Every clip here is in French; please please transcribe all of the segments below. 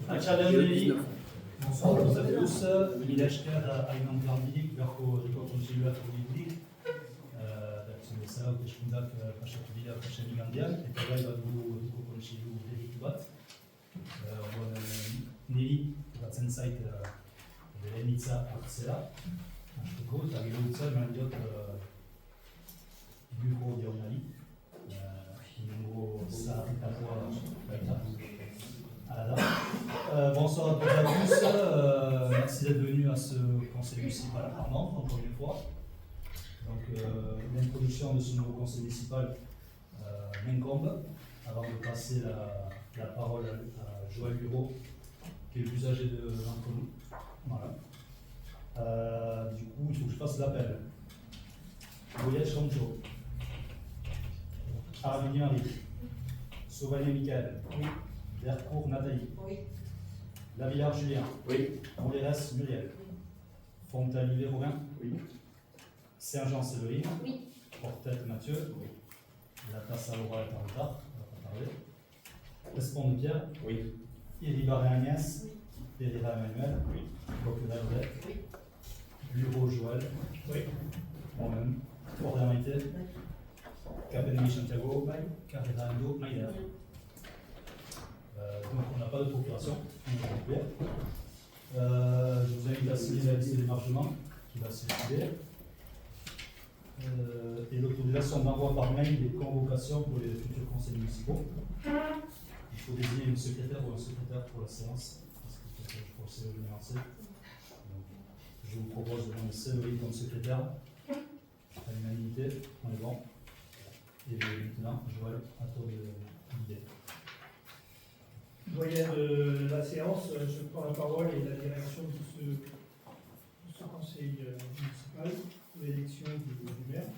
Atxaldean guztatuz, mila esker hain handik beharko herriko kontseiluak horiek zen bezala hauteskundak pasatu dira pasen igandean, eta gai bat dugu herriko kontseilu berritu bat. Niri batzen zait beren hitza hartzera, hasteko, eta gero hitza eman diot Iruko jaunari, inengo zaharretakoa baita. Bonsoir à toutes et à tous, merci d'être venus à ce conseil municipal à Nantes, encore une fois. Donc l'introduction de ce nouveau conseil municipal m'incombe, avant de passer la parole à Joël Bureau, qui est le plus âgé d'entre nous. Voilà. Du coup, il faut que je fasse l'appel. Voyage Rancho. Arminio Henri. Sauvagné Michael. Oui. Vercourt Nathalie. Oui. Lavillard Julien. Oui. Montléras Muriel. Oui. Fontalivet Robin. Oui. Saint-Jean Séverine. Oui. Portette Mathieu. Oui. La place à Laura est en retard, on va pas parler. Espon de Pierre. Oui. Iribaré Agnès. Oui. Périra Emmanuel. Oui. Coquedal Odette. Oui. Bureau Joël. Oui. Moi-même. Fort-Hermité. Oui. Capelli Santiago. Oui. Carrera Endo. Maïder. Donc on n'a pas de procuration, je vous invite à signer la liste d'émargement qui va circuler et l'autorisation d'envoi par mail des convocations pour les futurs conseils municipaux. Il faut désigner une secrétaire ou un secrétaire pour la séance, parce que je crois que c'est le numéro 7. Je vous propose de nommer Séverine comme secrétaire, à l'unanimité, on est bon. Et maintenant, Joël, à toi de l'idée. Doyen de la séance, je prends la parole et la direction de ce conseil municipal pour l'élection du maire.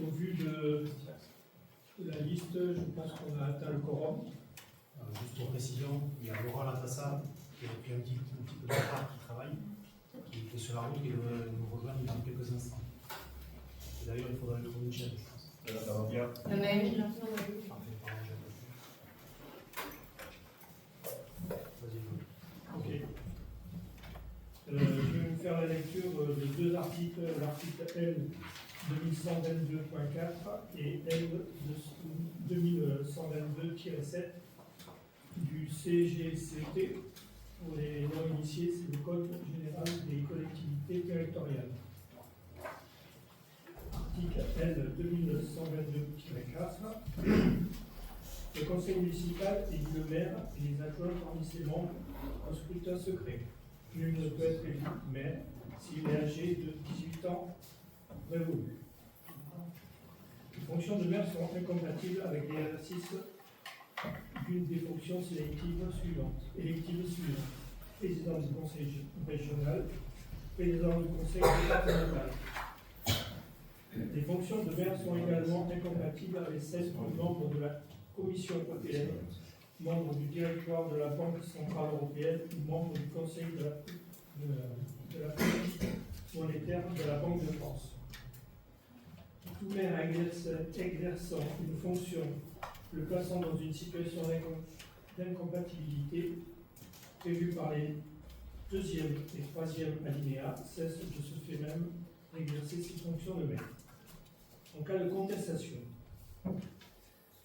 Au vu de la liste, je pense qu'on a atteint le quorum. Juste pour précision, il y a Laura Latassa qui a depuis un petit peu de retard qui travaille, qui est sur la route et nous rejoindre dans quelques instants. Et d'ailleurs, il faudra lui trouver une chaîne, je pense. Ça va bien. Parfait, pardon, j'ai Ok. Je vais vous faire la lecture de deux articles, l'article L 2122.4 et L 2122-7 du CGCT. Pour les non-initiés, c'est le Code général des collectivités territoriales. Article L 2122-4. Le conseil municipal élit le maire et les adjoints parmi ses membres en scrutin secret. Nul ne peut être élu maire s'il est âgé de 18 ans révolus. Les fonctions de maire seront incompatibles avec l'exercice d'une des fonctions sélectives suivantes. Président du conseil régional, président du conseil départemental. Les fonctions de maire sont également incompatibles avec celles du membre de la Commission européenne, membre du directoire de la Banque centrale européenne ou membre du Conseil de la politique monétaire de la Banque de France. Tout maire exerçant une fonction le plaçant dans une situation d'incompatibilité prévue par les 2e et 3e alinéas cesse de ce fait même d'exercer ses fonctions de maire. En cas de contestation,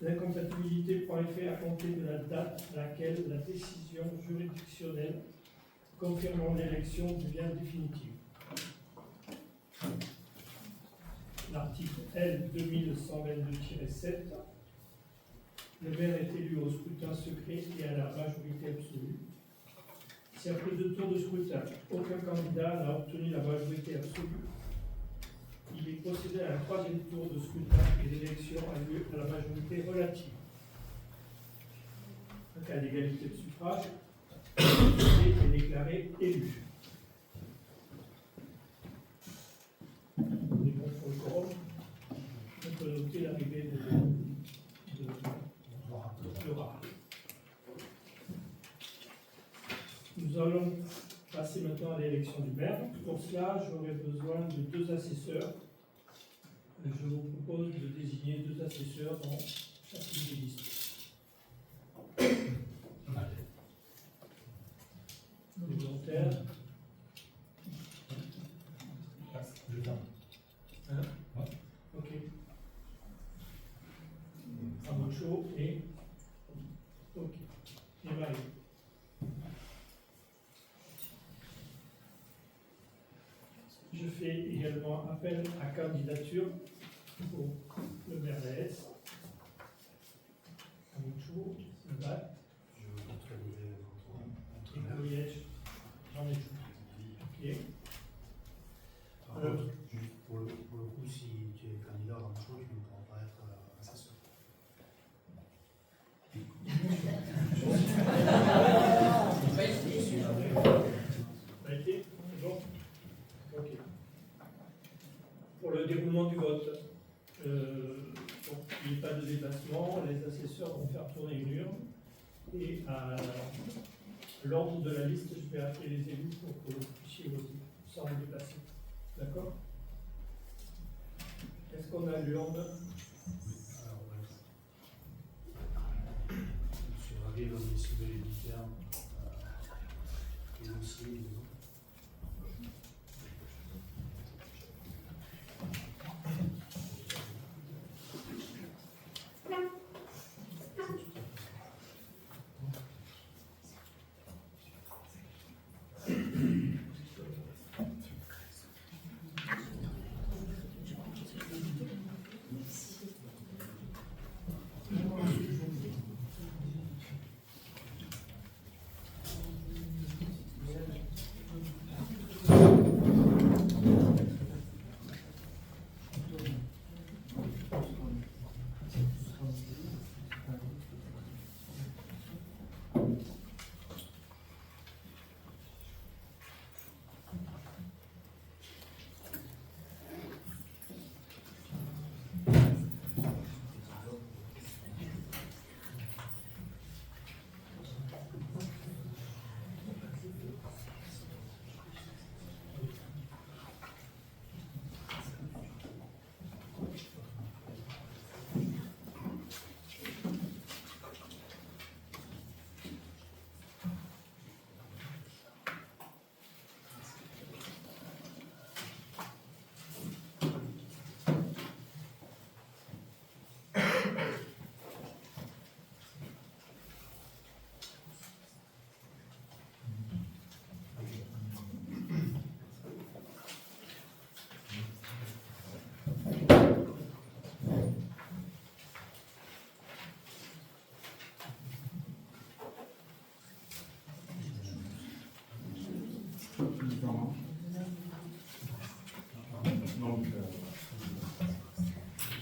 l'incompatibilité prend effet à compter de la date à laquelle la décision juridictionnelle confirmant l'élection devient définitive. L'article L 2122-7. Le maire est élu au scrutin secret et à la majorité absolue. Si après 2 tours de scrutin, aucun candidat n'a obtenu la majorité absolue, il est procédé à un 3e tour de scrutin et l'élection a lieu à la majorité relative. En cas d'égalité de suffrage, le député est déclaré élu. On est bon pour le quorum. On peut noter l'arrivée de Laura. Nous allons passer maintenant à l'élection du maire. Pour cela, j'aurai besoin de 2 assesseurs. Je vous propose de désigner 2 assesseurs dans chacune des listes. Pamucho et Marie. Je fais également appel à candidature pour le maire d'Aes. Pamucho, le BAT. Je veux neutraliser votre maire. Goyech, j'en ai tout. Ok. Par contre, juste pour le coup, si tu es candidat à un chose, tu ne pourras pas être assesseur. Ça a été bon. Ok. Pour le déroulement du vote, donc, il n'y a pas de déplacement, les assesseurs vont faire tourner une urne et à l'ordre de la liste, je vais appeler les élus pour que vous puissiez voter sans vous déplacer. D'accord? Est-ce qu'on a l'urne? Alors, Monsieur Ravier va me laisser les termes et aussi les autres.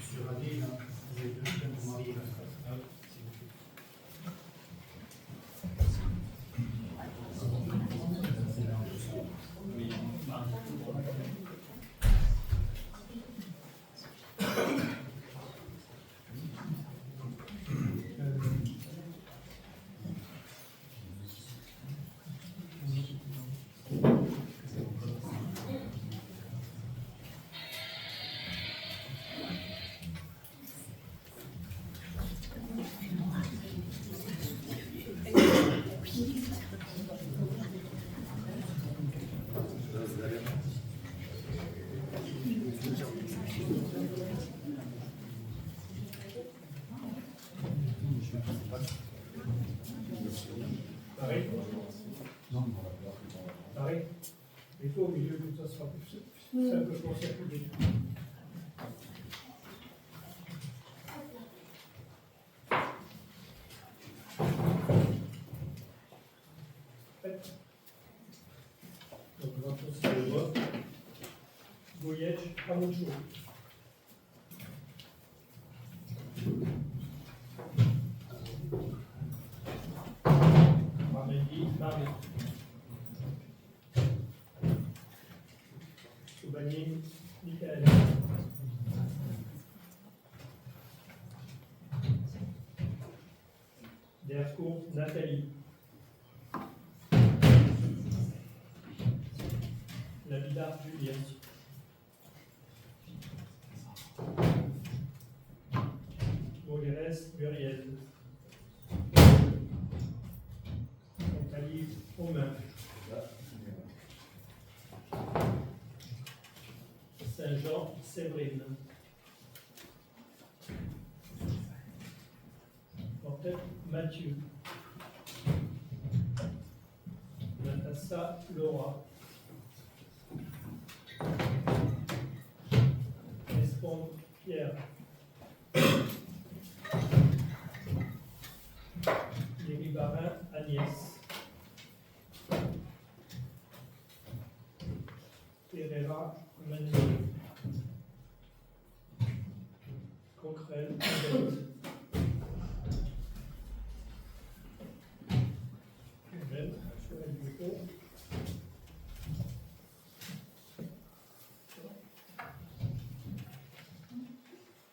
Monsieur Ravier, vous avez deux semaines pour marier la femme. S'il vous plaît. Pareil? Pareil? Et toi au milieu, comme ça sera plus simple pour circuler. Donc on va procéder au vote. Goyech, Pamucho. Marmendi, Marie. Soubani, Michael. Dercourt, Nathalie. Lavillard, Julien. Mogueres, Muriel. Montalive, Romain. Saint-Jean, Séverine. Mathieu. Natassa Laura. Espon Pierre. Léribarin Agnès. Pereira Manu. Coquerel Adèle.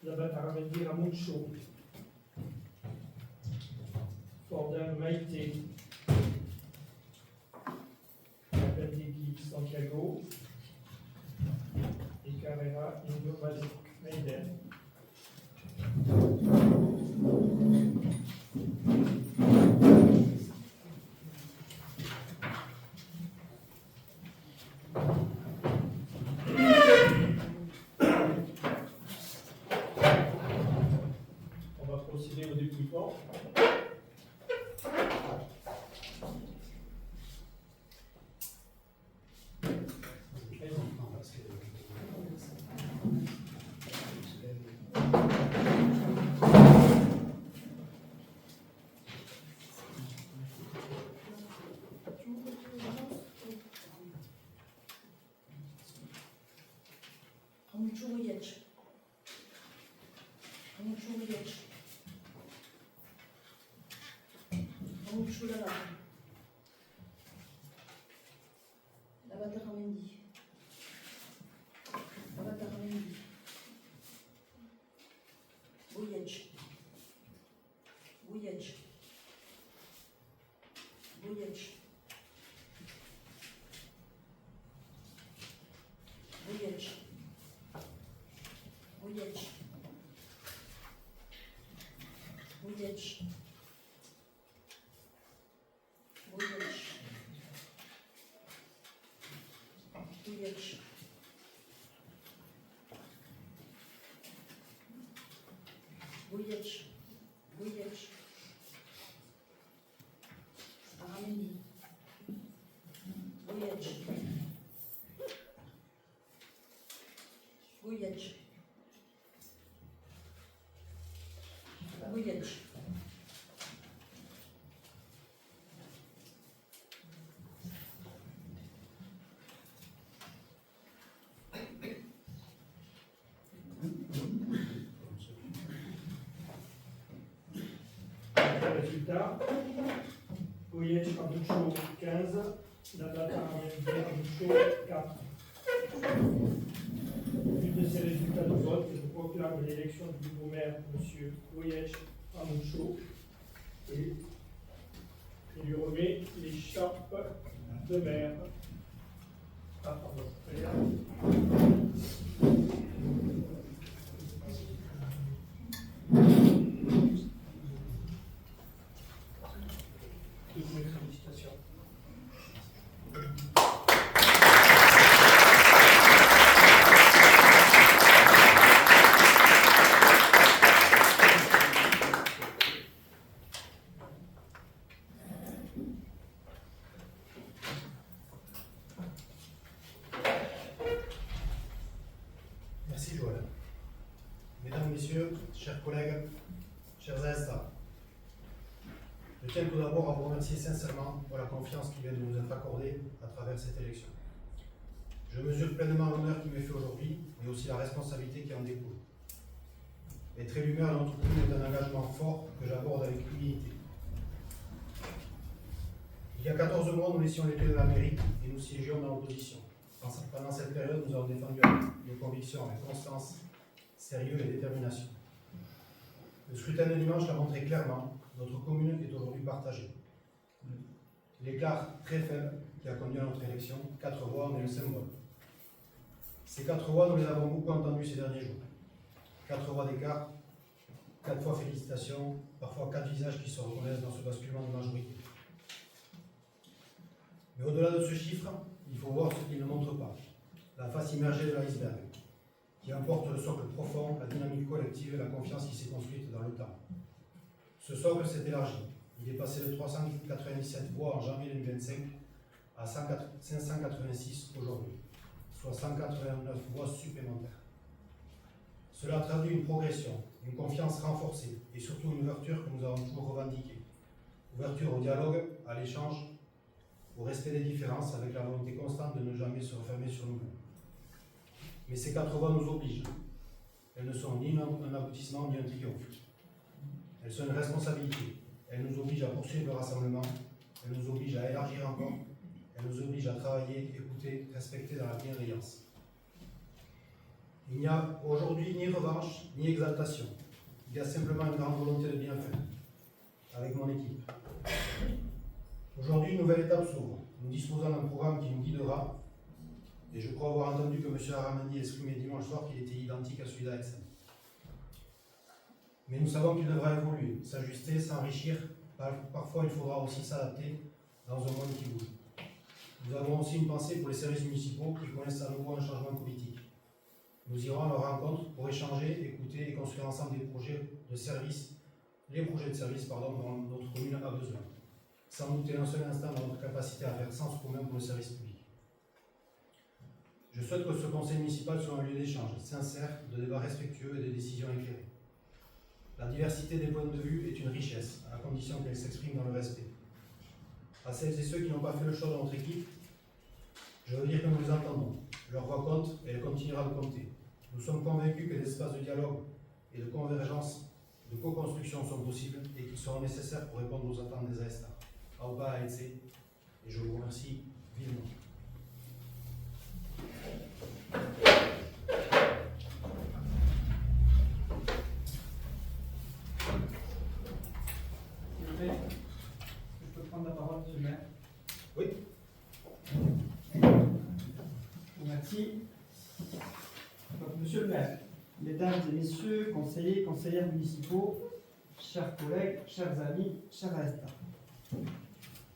Labataramendi Ramucho. Fordin Maïté. Lapendegui Santiago. Et Carrera Ingo Maiden. On va procéder au dépouillement. Amuchuruyech. Amuchuruyech. Amuchulala. Labataramendi. Labataramendi. Bouyech. Bouyech. Bouyech. Bouyech. Bouyech. Bouyech. Bouyech. Bouyech. Bouyech. Bouyech. Aramendi. Bouyech. Bouyech. Bouyech. Résultat. Bouyech Ramucho 15. Labataramendi Ramucho 4. Vu de ces résultats de vote, je proclame l'élection du nouveau maire, M. Bouyech Ramucho, et lui remets l'écharpe de maire. Ah, pardon. Toutes mes félicitations. Merci Joël. Mesdames, Messieurs, chers collègues, chers instants, je tiens tout d'abord à vous remercier sincèrement pour la confiance qui vient de nous être accordée à travers cette élection. Je mesure pleinement l'honneur qui m'est fait aujourd'hui, mais aussi la responsabilité qui en découle. Être élu maire dans notre commune est un engagement fort que j'aborde avec humilité. Il y a 14 mois, nous laissions les clés de la mairie et nous siégions dans l'opposition. Pendant cette période, nous avons défendu nos convictions avec constance, sérieux et détermination. Le scrutin de dimanche l'a montré clairement, notre commune est aujourd'hui partagée. L'écart très faible qui a conduit à notre élection, 4 voix en est le symbole. Ces 4 voix, nous les avons beaucoup entendues ces derniers jours. 4 voix d'écart, 4 fois félicitations, parfois 4 visages qui se reconnaissent dans ce basculement de majorité. Mais au-delà de ce chiffre, il faut voir ce qu'il ne montre pas, la face immergée de l'iceberg, qui emporte le socle profond, la dynamique collective et la confiance qui s'est construite dans le temps. Ce socle s'est élargi. Il est passé de 397 voix en janvier 2025 à 586 aujourd'hui, soit 189 voix supplémentaires. Cela traduit une progression, une confiance renforcée et surtout une ouverture que nous avons toujours revendiquée. Ouverture au dialogue, à l'échange, au respect des différences avec la volonté constante de ne jamais se refermer sur nous-mêmes. Mais ces 4 voix nous obligent. Elles ne sont ni un aboutissement ni un triomphe. Elles sont une responsabilité. Elles nous obligent à poursuivre le rassemblement. Elles nous obligent à élargir encore. Elles nous obligent à travailler, écouter, respecter dans la bienveillance. Il n'y a aujourd'hui ni revanche, ni exaltation. Il y a simplement une grande volonté de bien faire, avec mon équipe. Aujourd'hui, une nouvelle étape s'ouvre. Nous disposons d'un programme qui nous guidera, et je crois avoir entendu que M. Aramandi exprimait dimanche soir qu'il était identique à celui d'Aexem. Mais nous savons qu'il devra évoluer, s'ajuster, s'enrichir. Parfois, il faudra aussi s'adapter dans un monde qui bouge. Nous avons aussi une pensée pour les services municipaux qui connaissent à nouveau un changement politique. Nous irons à leur rencontre pour échanger, écouter et construire ensemble les projets de service dont notre commune a besoin. Sans douter un seul instant dans notre capacité à faire sens commun pour le service public. Je souhaite que ce conseil municipal soit un lieu d'échange sincère, de débats respectueux et de décisions éclairées. La diversité des points de vue est une richesse, à condition qu'elle s'exprime dans le respect. À celles et ceux qui n'ont pas fait le choix de notre équipe, je veux dire que nous les entendons. Leur voix compte et elle continuera de compter. Nous sommes convaincus que des espaces de dialogue et de convergence, de co-construction sont possibles et qu'ils seront nécessaires pour répondre aux attentes des AESTA. Auba AEC, et je vous remercie vivement. S'il vous plaît, je peux prendre la parole, monsieur le maire? Oui. Merci. Donc, monsieur le maire, mesdames et messieurs, conseillers, conseillères municipaux, chers collègues, chers amis, chers AESTA.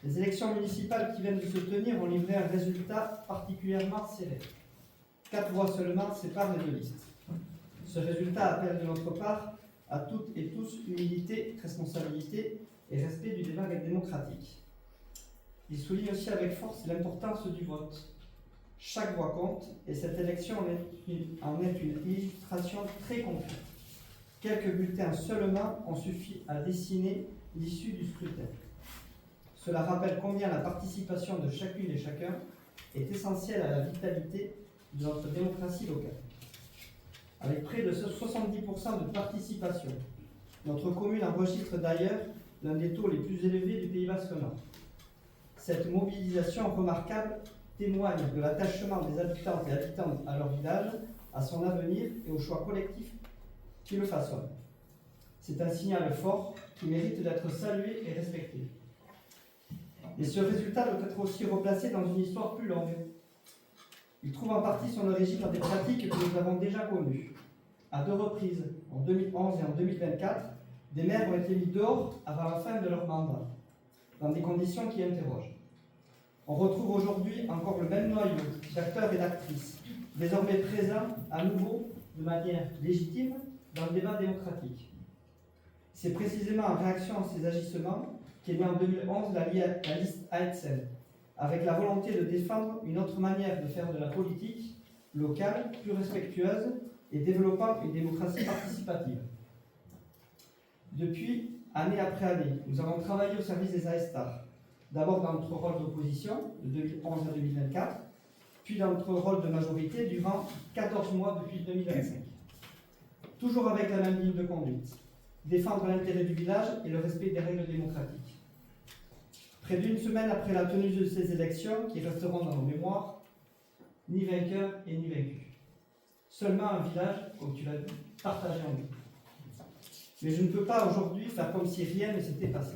Les élections municipales qui viennent de se tenir ont livré un résultat particulièrement serré. 4 voix seulement séparent les deux listes. Ce résultat appelle de notre part à toutes et tous humilité, responsabilité et respect du débat démocratique. Il souligne aussi avec force l'importance du vote. Chaque voix compte et cette élection en est une illustration très concrète. Quelques bulletins seulement ont suffi à dessiner l'issue du scrutin. Cela rappelle combien la participation de chacune et chacun est essentielle à la vitalité de notre démocratie locale. Avec près de 70% de participation, notre commune enregistre d'ailleurs l'un des taux les plus élevés du Pays Basque Nord. Cette mobilisation remarquable témoigne de l'attachement des habitantes et habitants à leur village, à son avenir et aux choix collectifs qui le façonnent. C'est un signal fort qui mérite d'être salué et respecté. Et ce résultat doit être aussi replacé dans une histoire plus longue. Il trouve en partie son origine dans des pratiques que nous avons déjà connues. À 2 reprises, en 2011 et en 2024, des maires ont été mis dehors avant la fin de leur mandat, dans des conditions qui interrogent. On retrouve aujourd'hui encore le même noyau d'acteurs et d'actrices, désormais présents à nouveau de manière légitime dans le débat démocratique. C'est précisément en réaction à ces agissements qu'est née en 2011 la liste AETSEM, avec la volonté de défendre une autre manière de faire de la politique locale, plus respectueuse et développant une démocratie participative. Depuis, année après année, nous avons travaillé au service des AESTAR, d'abord dans notre rôle d'opposition, de 2011 à 2024, puis dans notre rôle de majorité durant 14 mois depuis 2025. Toujours avec la même ligne de conduite, défendre l'intérêt du village et le respect des règles démocratiques. Près d'une semaine après la tenue de ces élections, qui resteront dans nos mémoires, ni vainqueur et ni vaincu. Seulement un village, comme tu l'as dit, partagé en deux. Mais je ne peux pas aujourd'hui faire comme si rien ne s'était passé.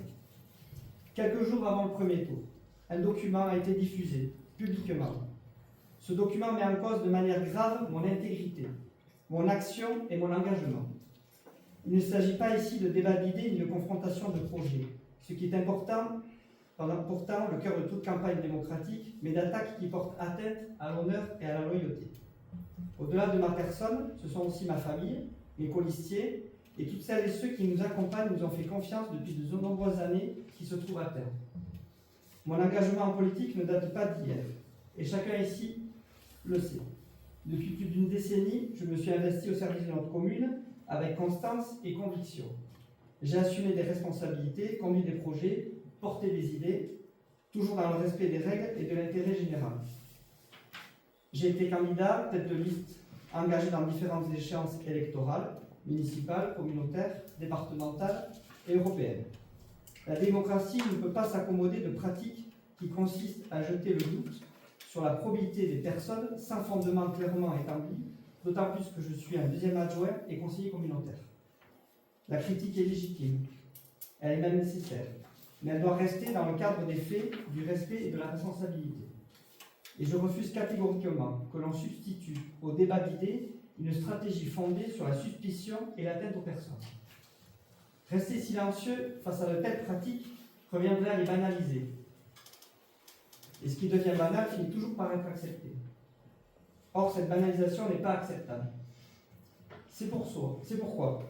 Quelques jours avant le premier tour, un document a été diffusé, publiquement. Ce document met en cause de manière grave mon intégrité, mon action et mon engagement. Il ne s'agit pas ici de débat d'idées ni de confrontation de projets, ce qui est important, pourtant le cœur de toute campagne démocratique, mais d'attaques qui portent atteinte à l'honneur et à la loyauté. Au-delà de ma personne, ce sont aussi ma famille, mes colistiers, et toutes celles et ceux qui nous accompagnent nous ont fait confiance depuis de nombreuses années qui se trouvent à terme. Mon engagement en politique ne date pas d'hier, et chacun ici le sait. Depuis plus d'une décennie, je me suis investi au service de notre commune avec constance et conviction. J'ai assumé des responsabilités, conduit des projets, porté des idées, toujours dans le respect des règles et de l'intérêt général. J'ai été candidat, tête de liste, engagé dans différentes échéances électorales, municipales, communautaires, départementales et européennes. La démocratie ne peut pas s'accommoder de pratiques qui consistent à jeter le doute sur la probité des personnes sans fondement clairement établi, d'autant plus que je suis un deuxième adjoint et conseiller communautaire. La critique est légitime, elle est même nécessaire, mais elle doit rester dans le cadre des faits, du respect et de la responsabilité. Et je refuse catégoriquement que l'on substitue au débat d'idées une stratégie fondée sur la suspicion et l'atteinte aux personnes. Rester silencieux face à de telles pratiques reviendrait à les banaliser. Et ce qui devient banal finit toujours par être accepté. Or, cette banalisation n'est pas acceptable. C'est pourquoi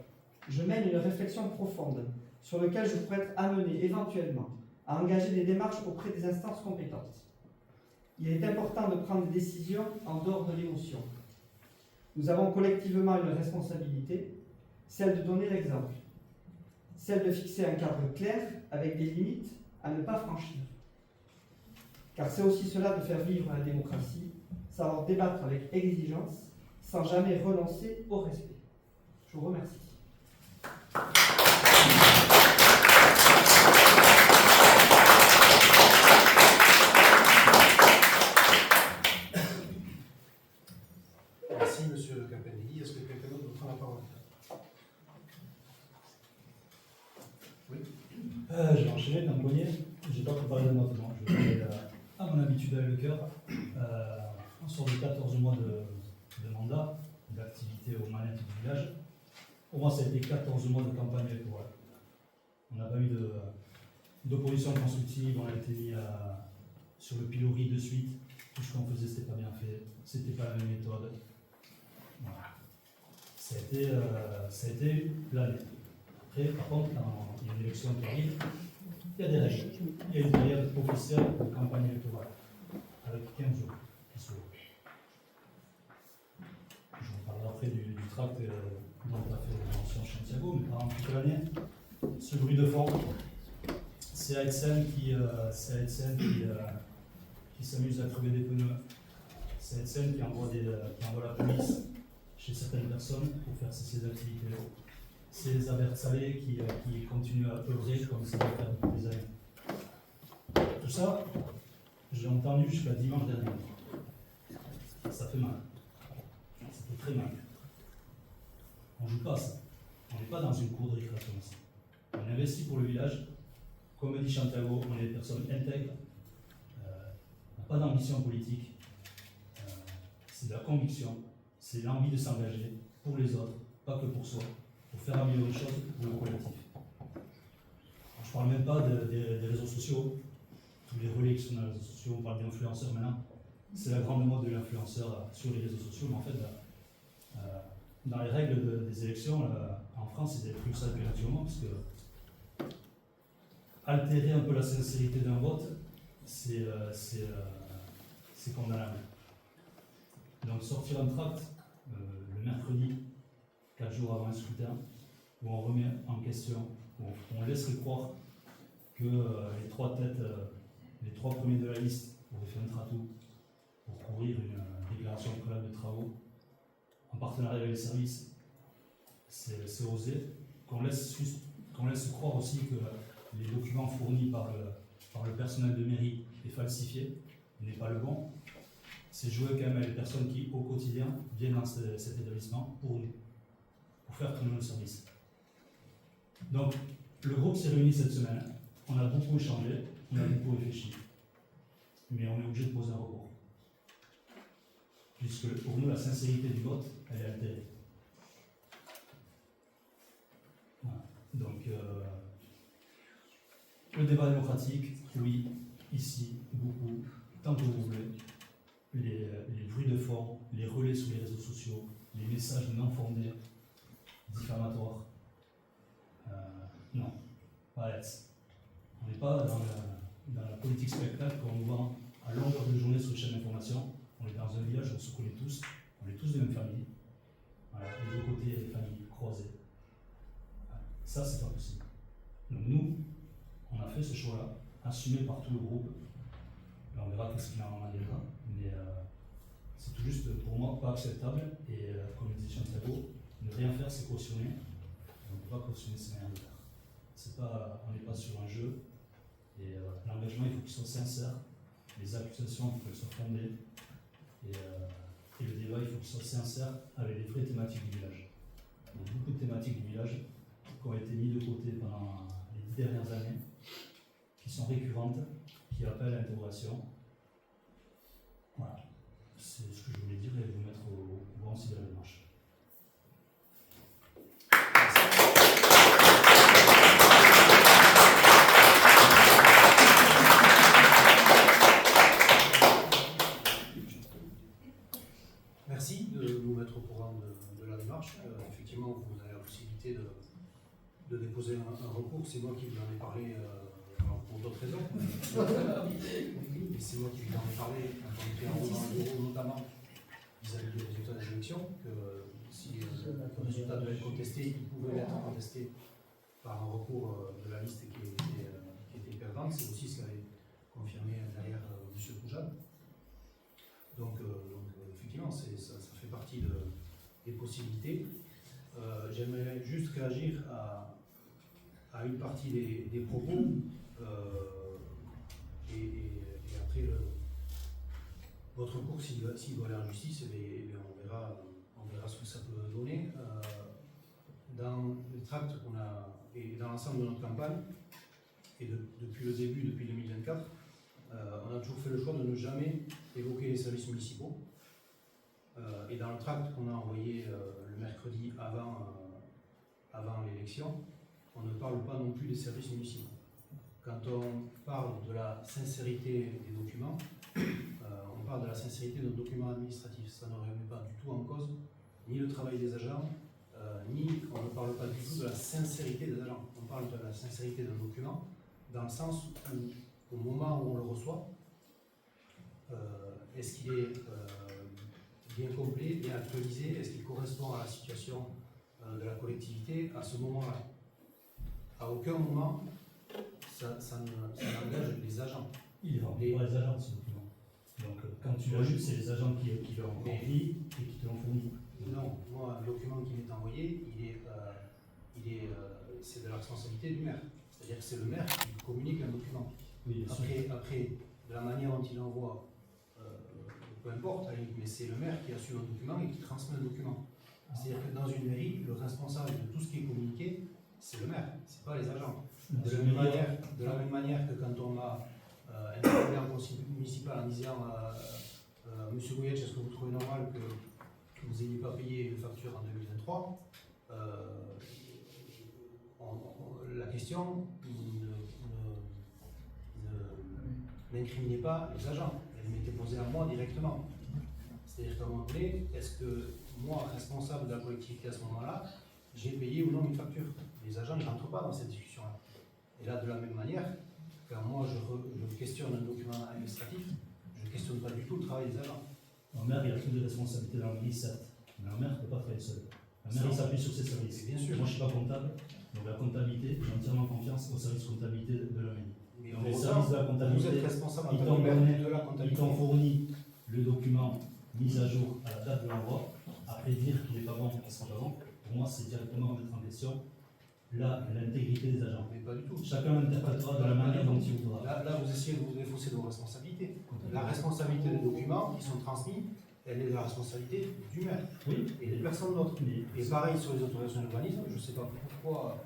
je mène une réflexion profonde sur laquelle je pourrais être amené éventuellement à engager des démarches auprès des instances compétentes. Il est important de prendre des décisions en dehors de l'émotion. Nous avons collectivement une responsabilité, celle de donner l'exemple, celle de fixer un cadre clair avec des limites à ne pas franchir. Car c'est aussi cela de faire vivre la démocratie, savoir débattre avec exigence, sans jamais renoncer au respect. Je vous remercie. Merci, Monsieur Campanelli. Est-ce que quelqu'un d'autre veut prendre la parole? Oui. J'ai enchaîné d'un poignet. Je n'ai pas préparé de notes, non. Je vais aller à mon habitude avec le cœur. On sort de 14 mois de mandat, d'activité aux manettes du village. Pour moi, ça a été 14 mois de campagne électorale. On n'a pas eu d'opposition constructive, on a été mis sur le pilori de suite. Tout ce qu'on faisait, c'était pas bien fait, c'était pas la même méthode. Voilà. Ça a été l'année. Après, par contre, quand il y a une élection qui arrive, il y a des règles. Il y a une période officielle de campagne électorale, avec 15 jours qui s'ouvrent. Je vous parlerai après du tract dont a fait mention Santiago, mais pendant toute l'année, ce bruit de fond, c'est Aitsen qui s'amuse à crever des pneus. C'est Aitsen qui envoie la police chez certaines personnes pour faire cesser les activités. C'est les avertes salées qui continuent à œuvrer comme ça va faire depuis des années. Tout ça, j'ai entendu jusqu'à dimanche dernier. Ça fait mal. Ça fait très mal. On ne joue pas ça. On n'est pas dans une cour de récréation ici. On investit pour le village. Comme dit Santiago, on est des personnes intègres. On n'a pas d'ambition politique. C'est de la conviction. C'est l'envie de s'engager pour les autres, pas que pour soi, pour faire améliorer les choses pour le collectif. Je ne parle même pas des réseaux sociaux, tous les relais qui sont dans les réseaux sociaux, on parle d'influenceurs maintenant. C'est la grande mode de l'influenceur sur les réseaux sociaux, mais en fait, dans les règles des élections, en France, ils avaient pris ça depuis actuellement, parce que altérer un peu la sincérité d'un vote, c'est condamnable. Donc sortir un tract le mercredi, 4 jours avant un scrutin, où on remet en question, où on laisserait croire que les trois têtes, les trois premiers de la liste auraient fait un tratou pour couvrir une déclaration préalable de travaux en partenariat avec les services, c'est osé. Qu'on laisse croire aussi que les documents fournis par le personnel de mairie est falsifié, n'est pas le bon. C'est jouer quand même avec les personnes qui, au quotidien, viennent dans cet établissement pour nous, pour faire tourner le service. Donc, le groupe s'est réuni cette semaine, on a beaucoup échangé, on a beaucoup réfléchi, mais on est obligé de poser un recours. Puisque pour nous, la sincérité du vote, elle est altérée. Voilà. Donc, le débat démocratique, oui, ici, beaucoup, tant que vous voulez. Les bruits de fond, les relais sur les réseaux sociaux, les messages non fondés, diffamatoires, Non, pas Alex. On n'est pas dans la politique spectacle qu'on nous vend à longueur de journée sur les chaînes d'information. On est dans un village où on se connaît tous, on est tous de même famille. Voilà, les deux côtés des familles croisées. Voilà. Ça, c'est pas possible. Donc nous, on a fait ce choix-là, assumé par tout le groupe. Et on verra qu'est-ce qu'il en adviendra. Mais c'est tout juste pour moi pas acceptable. Et comme le disait Chantiago, ne rien faire, c'est cautionner. On ne peut pas cautionner ces manières de faire. On n'est pas sur un jeu. Et l'engagement, il faut qu'il soit sincère. Les accusations, il faut qu'elles soient fondées. Et le débat, il faut qu'il soit sincère avec les vraies thématiques du village. Il y a beaucoup de thématiques du village qui ont été mises de côté pendant les 10 dernières années, qui sont récurrentes, qui appellent à l'interrogation. Voilà. C'est ce que je voulais dire et vous mettre au courant aussi de la démarche. Merci de nous mettre au courant de la démarche. Effectivement, vous avez la possibilité de déposer un recours. C'est moi qui vous en ai parlé alors pour d'autres raisons. Mais c'est moi qui vous en ai parlé quand on était en haut dans le bureau, notamment vis-à-vis des résultats des élections, que si le résultat devait être contesté, il pouvait être contesté par un recours de la liste qui était perdante. C'est aussi ce qu'avait confirmé derrière M. Poujade. Donc effectivement, ça fait partie des possibilités. J'aimerais juste réagir à une partie des propos et après votre recours, s'il doit aller en justice, on verra ce que ça peut donner. Dans les tracts qu'on a et dans l'ensemble de notre campagne, et depuis le début, depuis 2024, on a toujours fait le choix de ne jamais évoquer les services municipaux. Et dans le tract qu'on a envoyé le mercredi avant l'élection, on ne parle pas non plus des services municipaux. Quand on parle de la sincérité des documents, on parle de la sincérité de nos documents administratifs. Ça ne remet pas du tout en cause ni le travail des agents, ni on ne parle pas du tout de la sincérité des agents. On parle de la sincérité d'un document dans le sens où, au moment où on le reçoit, est-ce qu'il est bien complet, bien actualisé, est-ce qu'il correspond à la situation de la collectivité à ce moment-là? À aucun moment, ça n'engage les agents. Il est rempli par les agents, ce document. Donc, quand tu l'ajoutes, c'est les agents qui l'ont rempli et qui te l'ont fourni. Non, moi, le document qui m'est envoyé, c'est de la responsabilité du maire. C'est-à-dire que c'est le maire qui communique un document. Oui, Après, de la manière dont il envoie, peu importe, mais c'est le maire qui assume un document et qui transmet un document. C'est-à-dire que dans une mairie, le responsable de tout ce qui est communiqué, c'est le maire, c'est pas les agents. De la même manière que quand on a interpellé un conseil municipal en disant Monsieur Gouyetch, est-ce que vous trouvez normal que vous n'ayez pas payé une facture en 2023 la question n'incriminait pas les agents, elle m'était posée à moi directement. C'est-à-dire qu'à un moment donné, est-ce que moi, responsable de la collectivité à ce moment-là, j'ai payé ou non une facture? Les agents ne rentrent pas dans cette discussion-là. Et là, de la même manière, quand moi je questionne un document administratif, je ne questionne pas du tout le travail des agents. Un maire, il a plus de responsabilité dans le mairie, certes, mais un maire ne peut pas travailler seul. Un maire, il s'appuie sur ses services. Bien sûr. Moi, je ne suis pas comptable, donc la comptabilité, j'ai entièrement confiance au service comptabilité de la mairie. Donc, les services de la vous comptabilité, êtes responsable ils de la t'ont comptabilité. fourni le document mis à jour à la date de l'envoi. Après, dire qu'il n'est pas bon, qu'il ne sera pas bon, pour moi, c'est directement remettre en question l'intégrité des agents. Mais pas du tout. Chacun interprétera de la manière dont il voudra. Là, vous essayez de vous défausser de vos responsabilités. La responsabilité des documents qui sont transmis, elle est de la responsabilité du maire Oui. et de personne d'autre. Et pareil sur les autorisations d'urbanisme, je ne sais pas pourquoi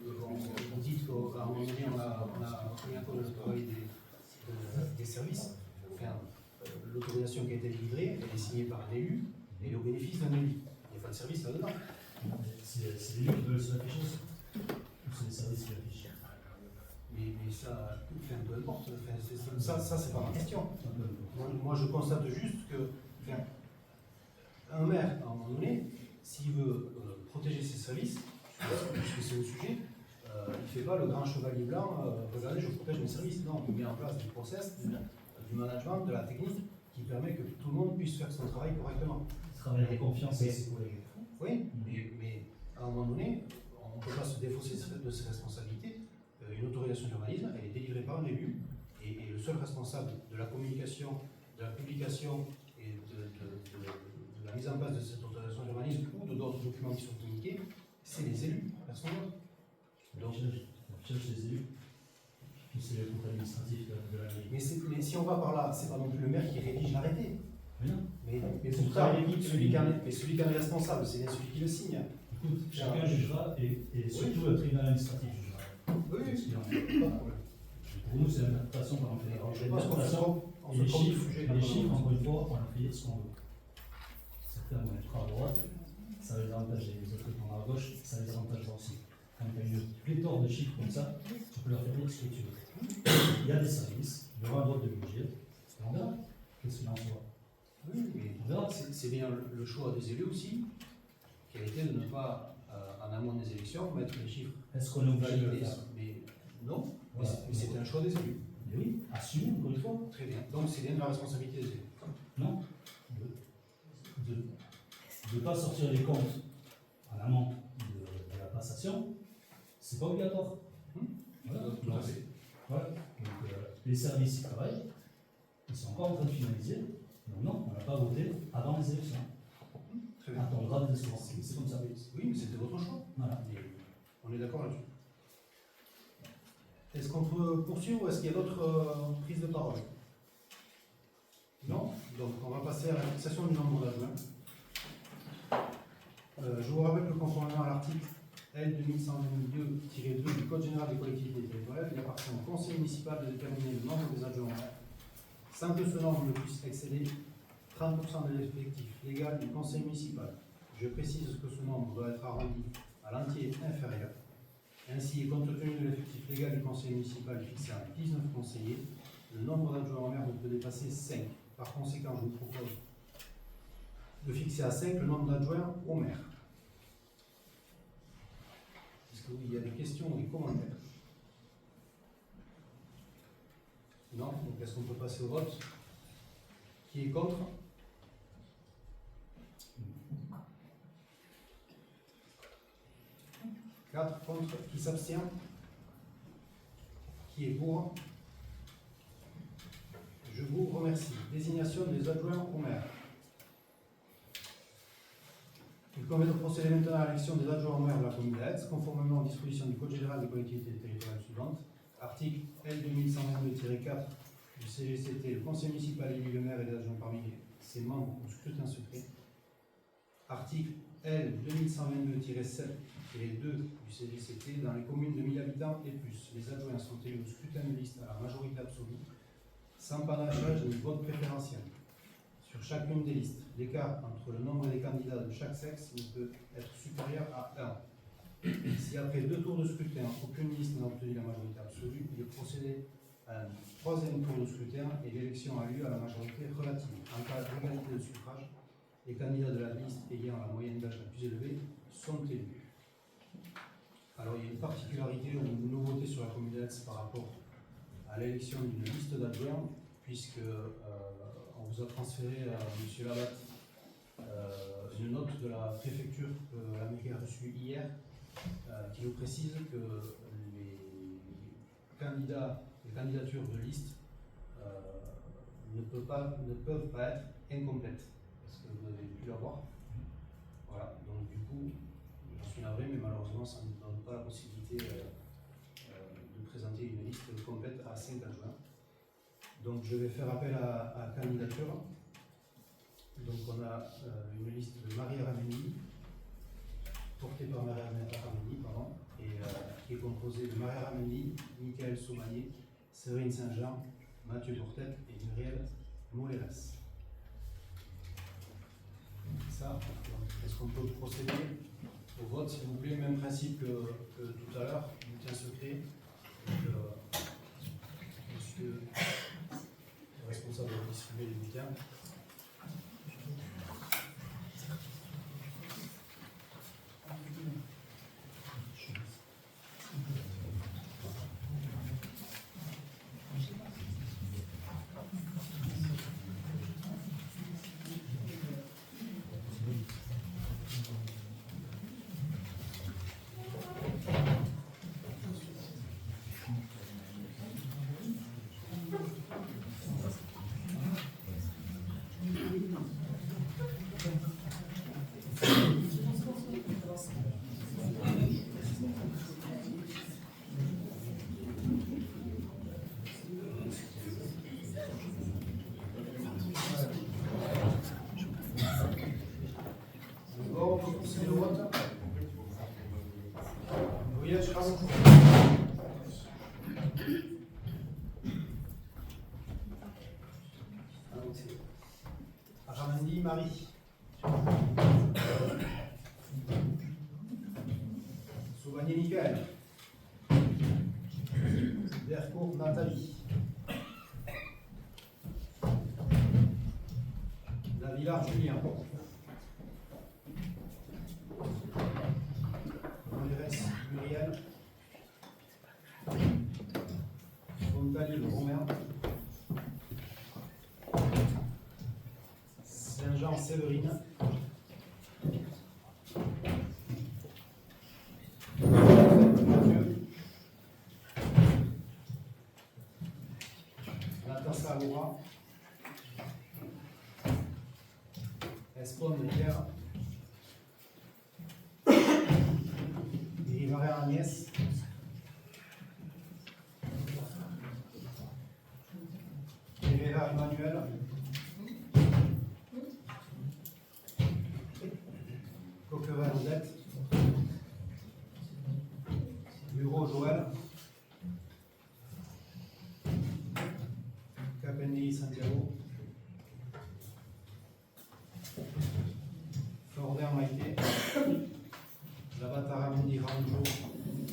vous dites qu'à un moment donné, on a pris en compte le travail des services. Enfin, l'autorisation qui a été livrée, elle est signée par l'élu et elle est au bénéfice d'un élu. Il n'y a pas de service là-dedans. C'est les gens qui veulent se l'afficher, ou c'est les services qui l'affichent? Mais ça, enfin, peu importe, enfin, ça c'est pas ma question. Moi je constate juste que un maire, à un moment donné, s'il veut protéger ses services, puisque c'est le sujet, il ne fait pas le grand chevalier blanc, regardez, je protège mes services. Non, il met en place des process, du management, de la technique qui permet que tout le monde puisse faire son travail correctement. Travail de confiance avec ses collègues. Oui, mais à un moment donné, on ne peut pas se défausser de ses responsabilités. Une autorisation d'urbanisme, elle est délivrée par un élu, et le seul responsable de la communication, de la publication et de la mise en place de cette autorisation d'urbanisme ou de d'autres documents qui sont communiqués, c'est les élus, personne d'autre. Donc, on cherche les élus. Puis c'est le contrôle administratif de la mairie. Mais si on va par là, c'est pas non plus le maire qui rédige l'arrêté. Mais non. Mais C'est pour le ça, travail d'équipe, celui qui en est responsable, c'est bien celui qui le signe. Écoute, chacun jugera et surtout le tribunal administratif jugera. Oui, Ce qu'il en est. pas de problème. Pour nous, c'est l'interprétation qu'on en fait. Je pense qu'on se trompe, on Et se les trompe du chiffres, sujet. les chiffres, encore une fois, on en fait ce qu'on veut. Certains vont être à droite, ça va les avantager. Les autres qui vont à gauche, ça les avantagera aussi. Quand il y a une pléthore de chiffres comme ça, tu peux leur faire dire ce que tu veux. Il y a des services, il y aura un vote de budget, et on verra qu'est-ce qu'il en soit. Oui, mais On verra. c'est bien le choix des élus aussi, qui a été de ne pas, en amont des élections, mettre les chiffres. Est-ce qu'on est obligé de le validés. faire? Mais non, Voilà. mais c'était un choix des élus. Mais oui, assumer encore une fois. Très bien. Donc c'est bien de la responsabilité des élus. Non, de ne pas sortir les comptes en amont de la passation, c'est pas obligatoire. Voilà. Tout à fait. Voilà. Donc les services y travaillent, ils sont encore en train de finaliser. Donc non, on n'a pas voté avant les élections. Très bien. Attendra des espoirs. C'est comme ça. Oui, mais c'était votre choix. Voilà. Mais on est d'accord là-dessus. Est-ce qu'on peut poursuivre ou est-ce qu'il y a d'autres prises de parole? Non. Donc on va passer à la fixation du nombre d'adjoints. Je vous rappelle que conformément à l'article L 2122-2 du Code général des collectivités territoriales, il appartient au conseil municipal de déterminer le nombre des adjoints au maire, sans que ce nombre ne puisse excéder 30% de l'effectif légal du conseil municipal. Je précise que ce nombre doit être arrondi à l'entier inférieur. Ainsi, compte tenu de l'effectif légal du conseil municipal fixé à 19 conseillers, le nombre d'adjoints au maire ne peut dépasser 5. Par conséquent, je vous propose de fixer à 5 le nombre d'adjoints au maire. Est-ce qu'il y a des questions ou des commentaires? Non? Donc est-ce qu'on peut passer au vote? Qui est contre? Quatre contre. Qui s'abstient? Qui est pour? Je vous remercie. Désignation des adjoints au maire. Il convient de procéder maintenant à l'élection des adjoints au maire de la commune d'Aix, conformément aux dispositions du Code général des collectivités territoriales suivantes. Article L 2122-4 du CGCT, le conseil municipal élit le maire et les adjoints parmi ses membres au scrutin secret. Article L 2122-7 et 2 du CGCT, dans les communes de 1000 habitants et plus, les adjoints sont élus au scrutin de liste à la majorité absolue, sans panachage ni vote préférentiel. Sur chacune des listes, l'écart entre le nombre des candidats de chaque sexe ne peut être supérieur à 1. Si après 2 tours de scrutin, aucune liste n'a obtenu la majorité absolue, il est procédé à un 3e tour de scrutin et l'élection a lieu à la majorité relative. En cas d'égalité de suffrage, les candidats de la liste ayant la moyenne d'âge la plus élevée sont élus. Alors il y a une particularité ou une nouveauté sur la commune d'Aix par rapport à l'élection d'une liste d'adjoints, puisque on vous a transféré à M. Labatte une note de la préfecture que la mairie a reçue hier, qui nous précise que les candidatures de liste ne peuvent pas être incomplètes. Est-ce que vous avez pu l'avoir? Voilà, donc du coup, je suis navré, mais malheureusement, ça ne nous donne pas la possibilité de présenter une liste complète à 5 adjoints. Donc je vais faire appel à candidature. Donc on a une liste de Marie Ramelli, portée par Marie Ramelli, et qui est composée de Marie Ramelli, Michael Sommanier, Séverine Saint-Jean, Mathieu Bourtet et Muriel Moleras. Ça, est-ce qu'on peut procéder au vote, s'il vous plaît? Même principe que tout à l'heure, bulletin secret. Donc, monsieur le responsable de distribuer les bulletins. Marie. Souvagné Michael. Vercourt Nathalie. Lavillard Julien. Montérès Muriel. Fontaine Romain. Saint-Jean Séverine. Mathieu. Natassa Laura. Espone Pierre. Irivaret Agnès. Herrera Emmanuel. Coquerel Odette. Bureau Joël. Capenelli Santiago. Florder Maïté. Labatara Mendi Ranjo.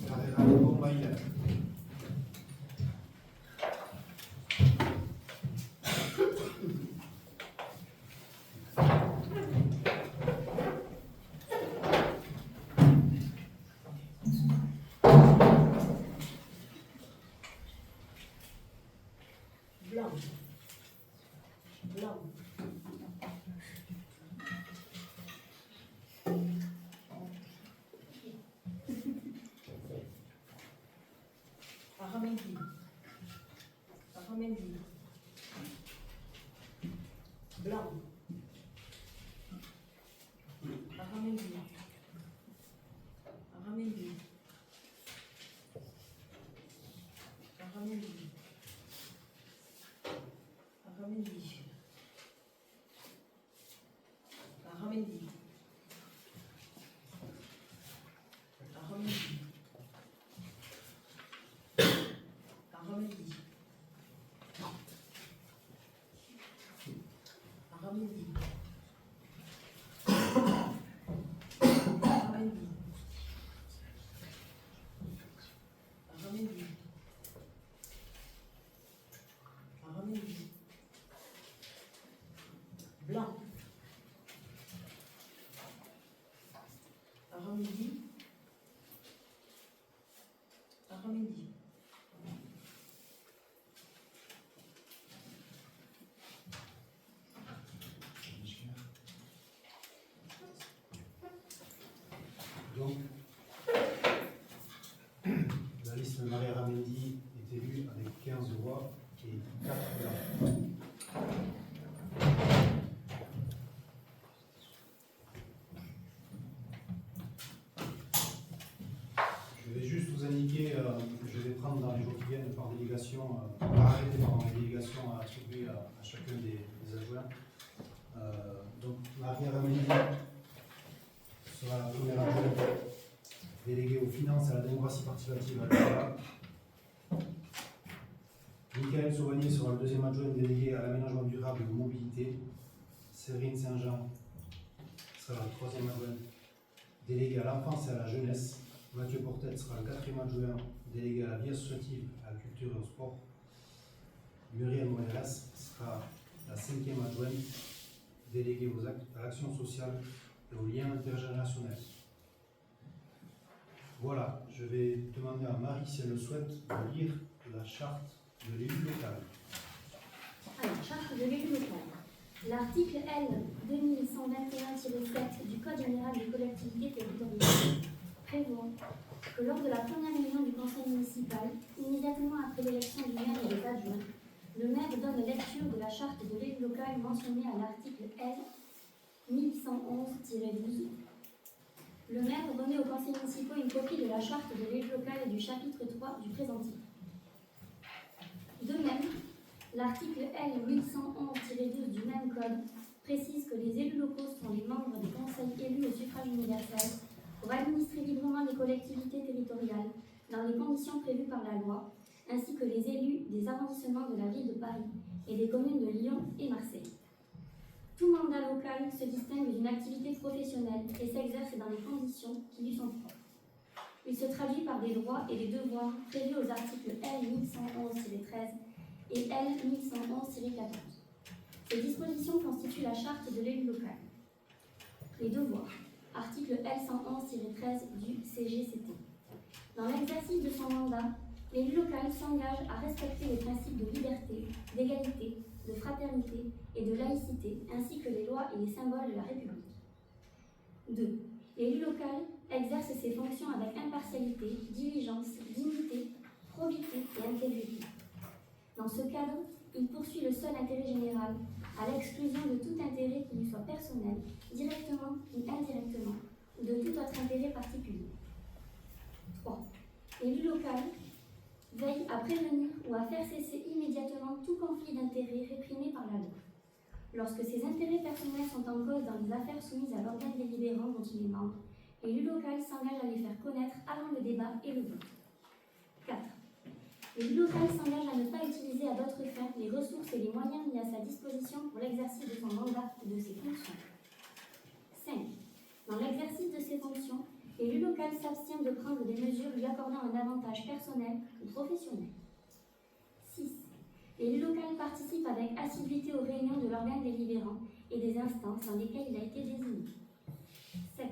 Carrera Bombaïla. Blanc. Blanc. Aramendi. Aramendi. Blanc. Aramendi. Aramendi. Aramendi. Aramendi. Aramendi. Aramendi. Aramendi. Aramendi. Aramendi. Aramendi. Aramendi. Blanc. Aramendi. Aramendi. Donc, la liste de Marie Ramendi est élue avec 15 voix et 4 blancs. Je vais juste vous indiquer, je vais prendre dans les jours qui viennent par délégation, par arrêté par les délégations attribuées à chacun des adjoints. Donc, Marie Ramendi sera la première adjointe déléguée aux finances et à la démocratie participative à l'État. Michael Sauvagné sera le deuxième adjoint délégué à l'aménagement durable et aux mobilités. Séverine Saint-Jean sera le troisième adjoint délégué à l'enfance et à la jeunesse. Mathieu Portet sera le quatrième adjoint délégué à la vie associative, à la culture et au sport. Muriel Moreras sera la cinquième adjointe déléguée à l'action sociale et aux liens intergénérationnels. Voilà, je vais demander à Marie, si elle le souhaite, de lire la charte de l'élu local. Alors, charte de l'élu local. L'article L 2121-7 du Code général des collectivités territoriales prévoit que lors de la première réunion du conseil municipal, immédiatement après l'élection du maire et des adjoints, le maire donne lecture de la charte de l'élu local mentionnée à l'article L 1111-12. Le maire remet aux conseils municipaux une copie de la charte de l'élu local et du chapitre 3 du présent titre. De même, l'article L 1111-12 du même code précise que les élus locaux sont les membres des conseils élus au suffrage universel pour administrer librement les collectivités territoriales dans les conditions prévues par la loi, ainsi que les élus des arrondissements de la ville de Paris et des communes de Lyon et Marseille. Tout mandat local se distingue d'une activité professionnelle et s'exerce dans les conditions qui lui sont propres. Il se traduit par des droits et des devoirs prévus aux articles L 1111-13 et L 1111-14. Ces dispositions constituent la charte de l'élu local. Les devoirs. Article L 111-13 du CGCT. Dans l'exercice de son mandat, l'élu local s'engage à respecter les principes de liberté, d'égalité, de fraternité et de laïcité, ainsi que les lois et les symboles de la République. 2. L'élu local exerce ses fonctions avec impartialité, diligence, dignité, probité et intégrité. Dans ce cadre, il poursuit le seul intérêt général, à l'exclusion de tout intérêt qui lui soit personnel, directement ou indirectement, ou de tout autre intérêt particulier. 3. L'élu local veille à prévenir ou à faire cesser immédiatement tout conflit d'intérêts réprimé par la loi. Lorsque ses intérêts personnels sont en cause dans les affaires soumises à l'organe délibérant dont il est membre, l'élu local s'engage à les faire connaître avant le débat et le vote. 4. L'élu local s'engage à ne pas utiliser à d'autres fins les ressources et les moyens mis à sa disposition pour l'exercice de son mandat ou de ses fonctions. 5. Dans l'exercice de ses fonctions, l'élu local s'abstient de prendre des mesures lui accordant un avantage personnel ou professionnel. 6. L'élu local participe avec assiduité aux réunions de l'organe délibérant et des instances dans lesquelles il a été désigné. 7.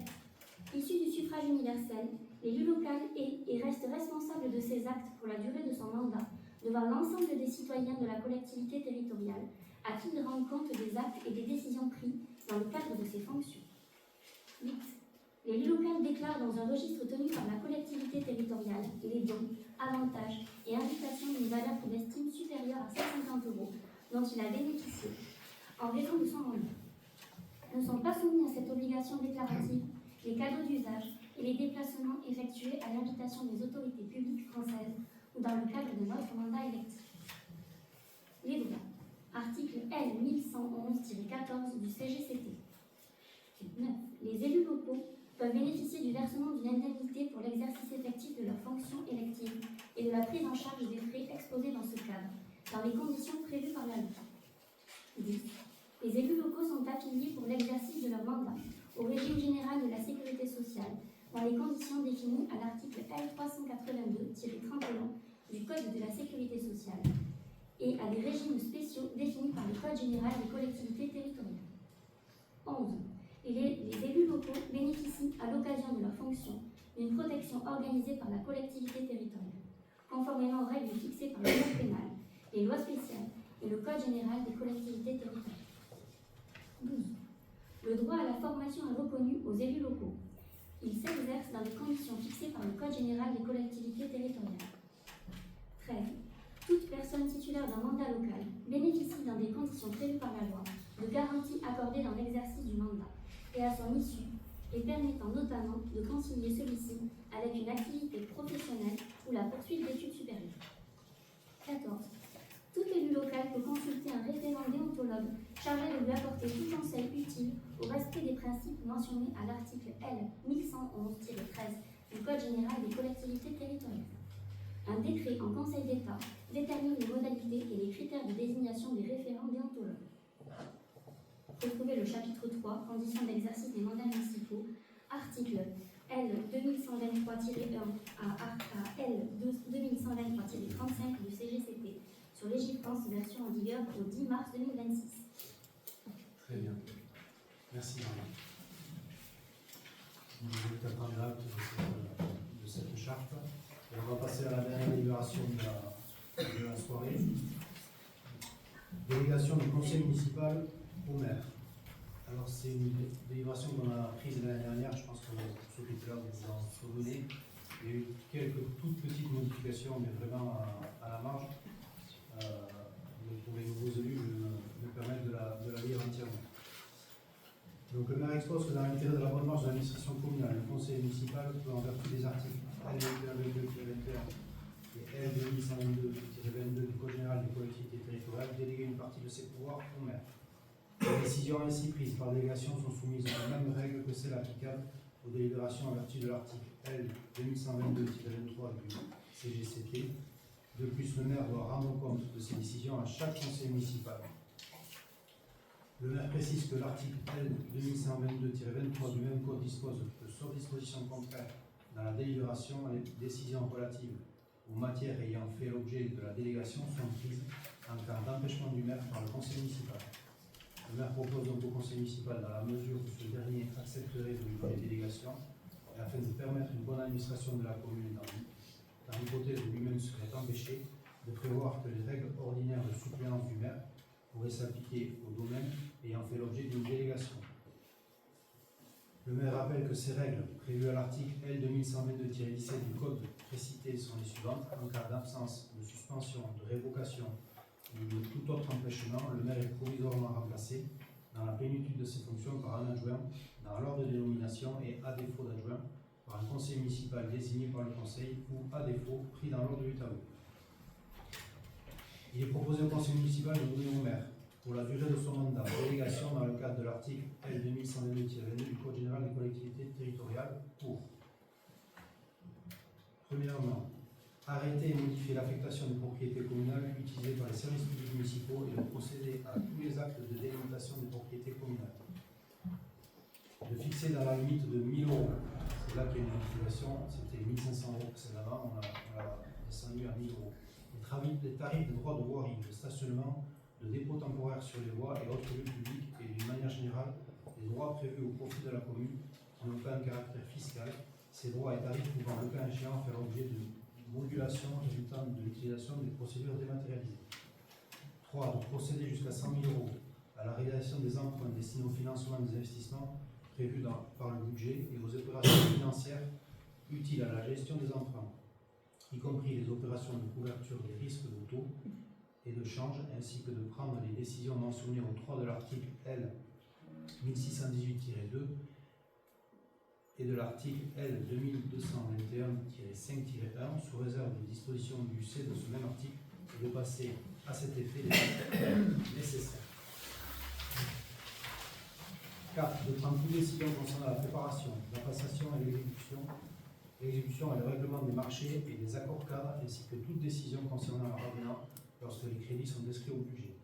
Issu du suffrage universel, l'élu local est et reste responsable de ses actes pour la durée de son mandat devant l'ensemble des citoyens de la collectivité territoriale à qui il rend compte des actes et des décisions prises dans le cadre de ses fonctions. 8. L'élu local déclare dans un registre tenu par la collectivité territoriale les dons, avantages et invitations d'une valeur qu'il estime supérieure à 150 € dont il a bénéficié en raison de son mandat. Ne sont pas soumis à cette obligation déclarative les cadeaux d'usage et les déplacements effectués à l'invitation des autorités publiques françaises ou dans le cadre de notre mandat électif. Les droits. Article L 1111-14 du CGCT. 9. Les élus locaux peuvent bénéficier du versement d'une indemnité pour l'exercice effectif de leurs fonctions électives et de la prise en charge des frais exposés dans ce cadre, dans les conditions prévues par la loi. 10. Les élus locaux sont affiliés pour l'exercice de leur mandat au régime général de la sécurité sociale, dans les conditions définies à l'article L 382-31 du Code de la sécurité sociale, et à des régimes spéciaux définis par le Code général des collectivités territoriales. 11. Les élus locaux bénéficient, à l'occasion de leur fonction, d'une protection organisée par la collectivité territoriale, conformément aux règles fixées par le code pénal, les lois spéciales et le Code général des collectivités territoriales. 12. Le droit à la formation est reconnu aux élus locaux. Il s'exerce dans les conditions fixées par le Code général des collectivités territoriales. 13. Toute personne titulaire d'un mandat local bénéficie dans des conditions prévues par la loi de garanties accordées dans l'exercice du mandat et à son issue, et permettant notamment de concilier celui-ci avec une activité professionnelle ou la poursuite d'études supérieures. 14. Tout élu local peut consulter un référent déontologue chargé de lui apporter tout conseil utile au respect des principes mentionnés à l'article L 1111-13 du Code général des collectivités territoriales. Un décret en Conseil d'État détermine les modalités et les critères de désignation des référents déontologues. Retrouvez le chapitre 3, conditions d'exercice des mandats municipaux, article L 2123-1 à L 2123-35 du CGCT, sur l'Égiptance, version en vigueur au 10 mars 2026. Très bien. Merci, Marie. Vous êtes à prendre acte de cette charte. Et on va passer à la dernière délibération de la soirée. Délégation du conseil municipal au maire. Alors, c'est une délibération qu'on a prise l'année dernière, je pense que ceux qui étaient là, vous vous en souvenez. Il y a eu quelques toutes petites modifications, mais vraiment à la marge. Donc, pour les nouveaux élus, je me permets de la lire entièrement. Donc, le maire expose que dans l'intérêt de la bonne marche de l'administration communale, le conseil municipal peut, en vertu des articles L2122-21 et L2122-22 du Code général des collectivités territoriales, déléguer une partie de ses pouvoirs au maire. Les décisions ainsi prises par délégation sont soumises aux mêmes règles que celles applicables aux délibérations en vertu de l'article L 2122-23 du CGCT. De plus, le maire doit rendre compte de ses décisions à chaque conseil municipal. Le maire précise que l'article L 2122-23 du même code dispose que, sauf disposition contraire dans la délibération, les décisions relatives aux matières ayant fait l'objet de la délégation sont prises en cas d'empêchement du maire par le conseil municipal. Le maire propose donc au conseil municipal, dans la mesure où ce dernier accepterait de lui faire délégation, et afin de permettre une bonne administration de la commune dans l'hypothèse où lui-même serait empêché, de prévoir que les règles ordinaires de suppléance du maire pourraient s'appliquer au domaine ayant fait l'objet d'une délégation. Le maire rappelle que ces règles, prévues à l'article L 2122-17 du code précité, sont les suivantes. En cas d'absence, de suspension, de révocation ou de tout autre empêchement, le maire est provisoirement remplacé dans la plénitude de ses fonctions par un adjoint dans l'ordre de dénomination et, à défaut d'adjoint, par un conseil municipal désigné par le conseil ou, à défaut, pris dans l'ordre du tableau. Il est proposé au conseil municipal de donner au maire, pour la durée de son mandat, délégation dans le cadre de l'article L 2122-22 du Code général des collectivités territoriales pour, premièrement, arrêter et modifier l'affectation des propriétés communales utilisées par les services publics municipaux et de procéder à tous les actes de délimitation des propriétés communales. De fixer dans la limite de 1 000 euros, c'est là qu'il y a une modification, c'était 1 500 euros précédemment, on l'a descendu à 1 000 euros. Les tarifs de droit de voirie, de stationnement, de dépôt temporaire sur les voies et autres lieux publics et d'une manière générale, les droits prévus au profit de la commune qui n'ont pas un caractère fiscal, ces droits et tarifs pouvant le cas échéant faire l'objet de modulation résultant de l'utilisation des procédures dématérialisées. 3. De procéder jusqu'à 100 000 euros à la réalisation des emprunts destinés au financement des investissements prévus par le budget et aux opérations financières utiles à la gestion des emprunts, y compris les opérations de couverture des risques de taux et de change, ainsi que de prendre les décisions mentionnées au 3 de l'article L 1618-2 et de l'article L 2221-5-1 sous réserve des dispositions du C de ce même article et de passer à cet effet les actes nécessaires. 4. De prendre toutes les décisions concernant la préparation, la passation et l'exécution et le règlement des marchés et des accords cadres, ainsi que toute décision concernant leur avenant lorsque les crédits sont inscrits au budget.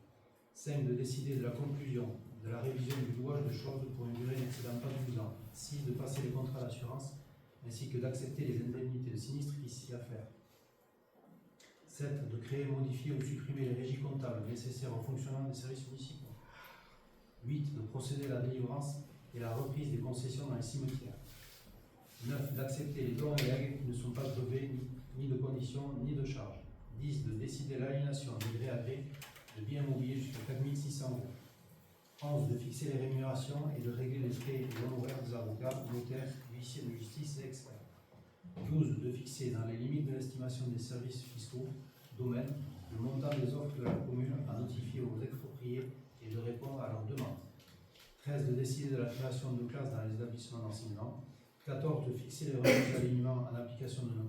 5. De décider de la conclusion, de la révision du louage de choses pour une durée n'excédant pas 12 ans. 6. De passer les contrats d'assurance, ainsi que d'accepter les indemnités de sinistre qui s'y affairent. 7. De créer, modifier ou supprimer les régies comptables nécessaires au fonctionnement des services municipaux. 8. De procéder à la délivrance et la reprise des concessions dans les cimetières. 9. D'accepter les dons et legs qui ne sont pas grevés ni de conditions ni de charges. 10. De décider l'aliénation de gré à gré de biens immobiliers jusqu'à 4 600 euros. 11. De fixer les rémunérations et de régler les frais et honoraires des avocats, notaires, huissiers de justice et experts. 12. De fixer dans les limites de l'estimation des services fiscaux, domaines, le montant des offres de la commune à notifier aux expropriés et de répondre à leurs demandes. 13. De décider de la création de classes dans les établissements d'enseignement. 14. De fixer les remises d'alignement en application d'un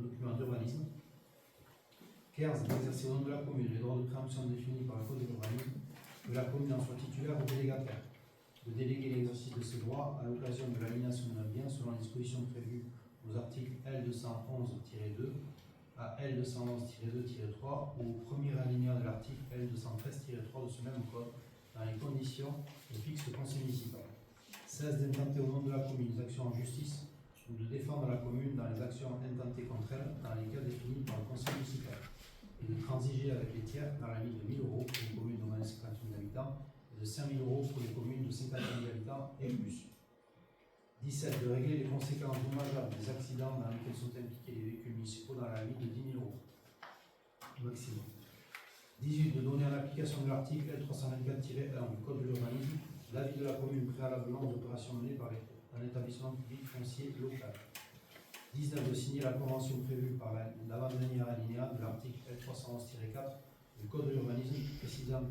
document d'urbanisme. 15. D'exercer au nom de la commune les droits de préemption définis par le code de l'urbanisme, que la commune en soit titulaire ou délégataire. De déléguer l'exercice de ses droits à l'occasion de l'aliénation d'un bien selon les dispositions prévues aux articles L 211-2 à L 211-2-3 ou au premier alinéa de l'article L 213-3 de ce même code, dans les conditions que fixe le conseil municipal. 16. D'intenter au nom de la commune des actions en justice ou de défendre la commune dans les actions intentées contre elle dans les cas définis par le conseil municipal, et de transiger avec les tiers dans la limite de 1 000 euros pour les communes de moins de 50 000 habitants et de 5 000 euros pour les communes de 50 000 habitants et plus. 17. De régler les conséquences dommageables des accidents dans lesquels sont impliqués les véhicules municipaux dans la limite de 10 000 euros maximum. 18. De donner en application de l'article L 324-1 du Code de l'urbanisme l'avis de la commune préalablement aux opérations menées par un établissement public foncier local. 19. De signer la convention prévue par l'avant-dernier alinéa de l'article L 311-4 du Code de l'urbanisme précisant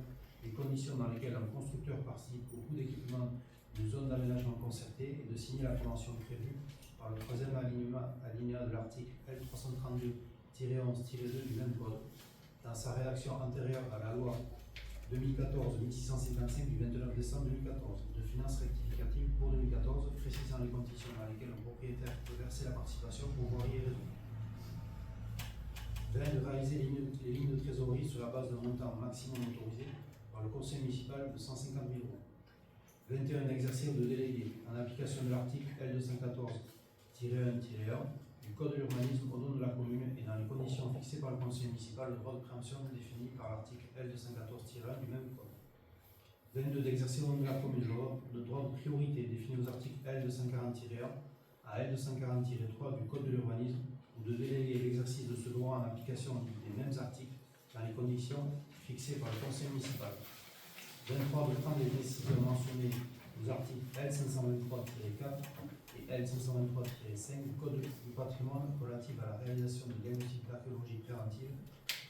les conditions dans lesquelles un constructeur participe au coût d'équipement d'une zone d'aménagement concertée et de signer la convention prévue par le troisième alinéa de l'article L 332-11-2 du même code dans sa rédaction antérieure à la loi 2014-1655 du 29 décembre 2014 de finances rectificatives pour 2014, précisant les conditions dans lesquelles un propriétaire peut verser la participation pour voirie et réseau. 20. De réaliser les lignes de trésorerie sur la base d'un montant maximum autorisé par le conseil municipal de 150 000 euros. 21 d'exercer ou de déléguer, en application de l'article L214-1-1 du Code de l'urbanisme au nom de la commune et dans les conditions fixées par le conseil municipal, le droit de préemption défini par l'article L214-1 du même code. 22 d'exercer au nom de la commune le droit de priorité défini aux articles L240-1 à L240-3 du Code de l'urbanisme ou de déléguer l'exercice de ce droit en application des mêmes articles dans les conditions fixées par le conseil municipal. 23 de prendre les décisions mentionnées aux articles L523-4 et L523-5 du Code du patrimoine relatif à la réalisation de diagnostics d'archéologie préventive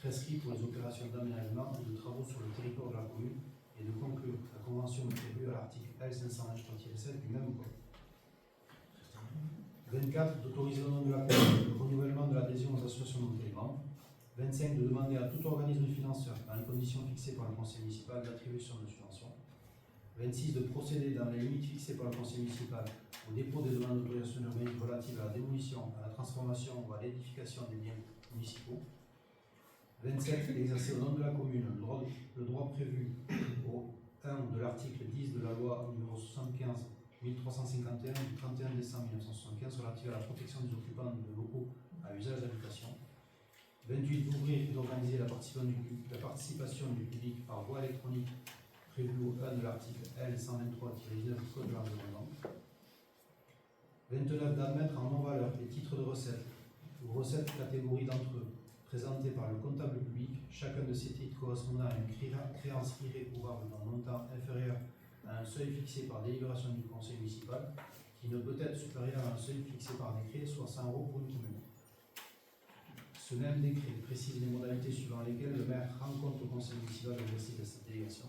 prescrits pour les opérations d'aménagement ou de travaux sur le territoire de la commune et de conclure la convention prévue à l'article L523-7 du même code. 24 d'autoriser au nom de la commune le renouvellement de l'adhésion aux associations de membres. 25 de demander à tout organisme financeur, dans les conditions fixées par le conseil municipal, l'attribution de subventions. 26 de procéder dans les limites fixées par le conseil municipal au dépôt des demandes d'autorisation d'urbanisme relatives à la démolition, à la transformation ou à l'édification des biens municipaux. 27 d'exercer au nom de la commune le droit prévu au 1 de l'article 10 de la loi numéro 75 1351 du 31 décembre 1975 relative à la protection des occupants de locaux à usage d'habitation. 28 d'ouvrir et d'organiser la participation du public par voie électronique prévue au 1 de l'article L123-19 du Code de l'environnement. 29 d'admettre en non-valeur les titres de recettes ou recettes catégories d'entre eux présentés par le comptable public, chacun de ces titres correspondant à une créance irrécouvable d'un montant inférieur à un seuil fixé par délibération du conseil municipal, qui ne peut être supérieur à un seuil fixé par décret, soit 100 euros pour une commune. Ce même décret précise les modalités suivant lesquelles le maire rend compte au conseil municipal de l'exercice de cette délégation.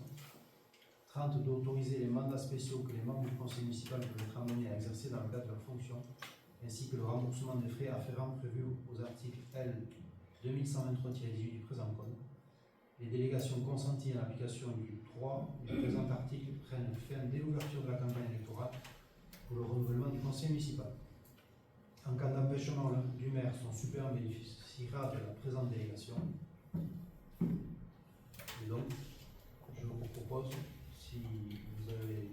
30 d'autoriser les mandats spéciaux que les membres du conseil municipal peuvent être amenés à exercer dans le cadre de leurs fonctions, ainsi que le remboursement des frais afférents prévus aux articles L 2123-18 du présent code. Les délégations consenties à l'application du 3 du présent article prennent fin dès l'ouverture de la campagne électorale pour le renouvellement du conseil municipal. En cas d'empêchement du maire, son suppléant bénéficiera de la présente délégation. Et donc, je vous propose, si vous avez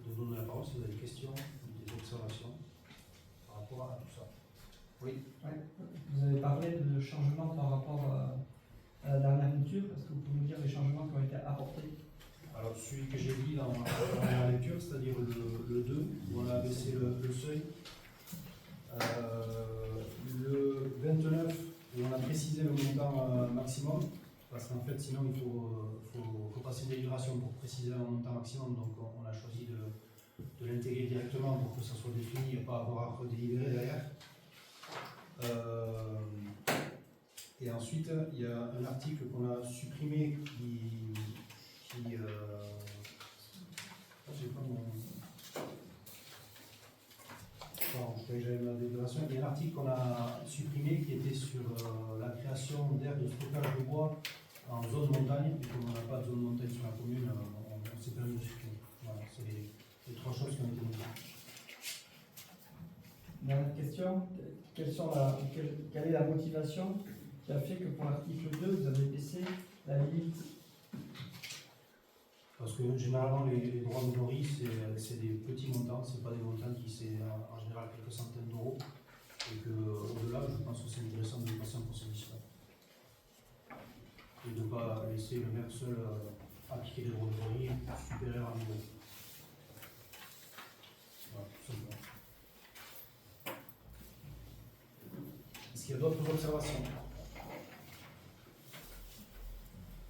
de donner la parole, si vous avez des questions ou des observations par rapport à tout ça. Oui. Ouais. Vous avez parlé de changements par rapport à la dernière mouture. Est-ce que vous pouvez nous dire les changements qui ont été apportés? Alors, celui que j'ai dit dans la lecture, c'est-à-dire le 2, où on a baissé le seuil. Le 29, où on a précisé le montant maximum, parce qu'en fait, sinon, il faut passer une délibération pour préciser un montant maximum. Donc, on a choisi de l'intégrer directement pour que ça soit défini et pas avoir à redélibérer derrière. Et ensuite, il y a un article qu'on a supprimé qui j'ai pas mon... Pardon, je croyais que j'avais ma déclaration. Il y a un article qu'on a supprimé qui était sur la création d'aires de stockage de bois en zone montagne. Et comme on n'a pas de zone montagne sur la commune, on s'est permis de supprimer. Voilà, c'est les trois choses qui ont été notées. Dernière question, quelle est la motivation qui a fait que pour l'article 2, vous avez baissé la limite? Parce que généralement, les droits de voirie, c'est des petits montants, c'est pas des montants qui c'est en général quelques centaines d'euros. Et qu'au-delà, je pense que c'est intéressant de passer en conseil municipal. Et de ne pas laisser le maire seul appliquer les droits de voirie supérieurs à niveau. Voilà, tout simplement. Est-ce qu'il y a d'autres observations?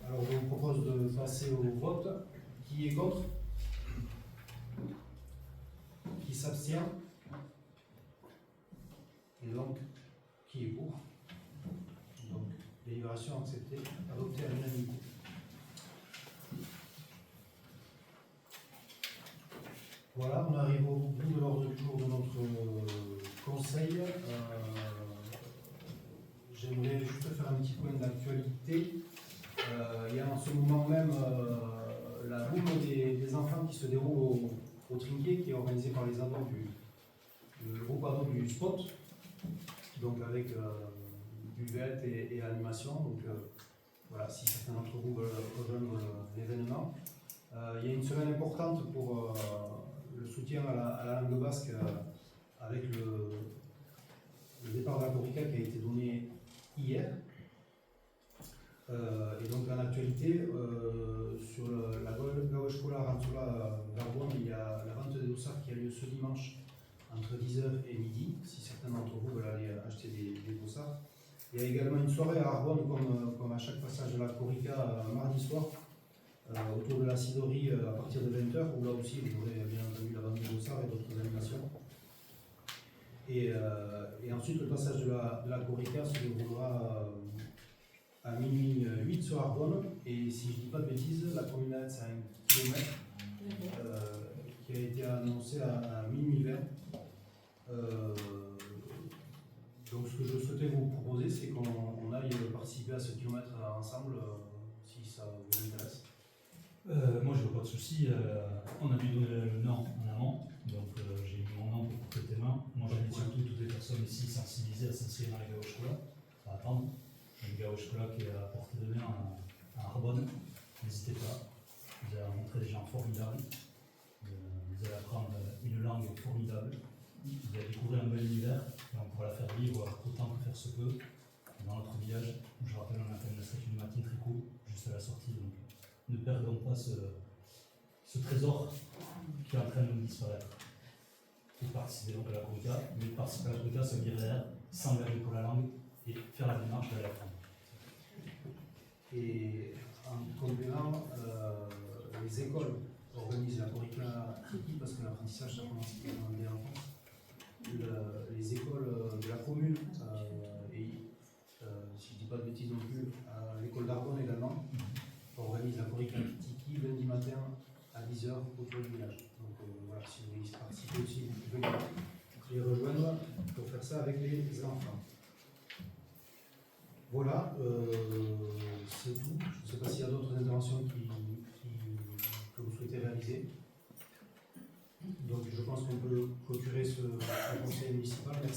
Alors, je vous propose de passer au vote. Qui est contre? Qui s'abstient? Et donc, qui est pour? Donc, délibération acceptée, adoptée à l'unanimité. Voilà, on arrive au bout de l'ordre du jour de notre conseil. J'aimerais juste faire un petit point d'actualité. Il y a en ce moment même la boum des enfants qui se déroule au Trinquet, qui est organisé par les ados du groupe ado du Spot, donc avec buvette et animation. Donc voilà, si certains d'entre vous veulent rejoindre l'événement. Il y a une semaine importante pour le soutien à la langue basque avec le départ de la Corica qui a été donné hier. Et donc en actualité, sur la Gau Eskola Arantzola d'Arbonne, il y a la vente des dossards qui a lieu ce dimanche entre 10h et midi, si certains d'entre vous veulent aller acheter des dossards. Il y a également une soirée à Arbonne, comme à chaque passage de la Corica, mardi soir, autour de la Sidorie à partir de 20h, où là aussi vous aurez bien entendu la vente des dossards et d'autres animations. Et ensuite, le passage de la Corica se déroulera à minuit 8 sur Arbonne, et si je ne dis pas de bêtises, la promenade c'est 1 km qui a été annoncé à minuit 20. Donc ce que je souhaitais vous proposer, c'est qu'on aille participer à ce kilomètre ensemble, si ça vous intéresse. Moi, je vois pas de souci. On a dû donner le nom en amont, donc j'ai mis mon nom pour prêter main. Moi, j'invite surtout toutes les personnes ici sensibilisées à s'inscrire dans la Gau Eskola, à attendre. Une Gau Eskola qui est à portée de main à Arbonne. N'hésitez pas. Vous allez rencontrer des gens formidables. Vous allez apprendre une langue formidable. Vous allez découvrir un bel univers. Et on pourra la faire vivre autant que faire se peut. Dans notre village, je rappelle, on a fait une statue de matin très court, juste à la sortie. Donc, ne perdons pas ce trésor qui est en train de nous disparaître. Pour participer donc à la Corica, mais participer à la Corica, ça veut dire derrière s'engager pour la langue et faire la démarche d'aller l'apprendre. Et en complément, les écoles organisent la Corica Tiki parce que l'apprentissage ça commence dès l'enfance. Les écoles de la commune et si je ne dis pas de bêtises non plus, l'école d'Arbonne également organise la Corica Tiki lundi matin à 10h autour du village. Donc voilà, si vous voulez participer aussi, vous pouvez les rejoindre pour faire ça avec les enfants. Voilà, c'est tout. Je ne sais pas s'il y a d'autres interventions que vous souhaitez réaliser. Donc je pense qu'on peut clôturer ce conseil municipal. Merci.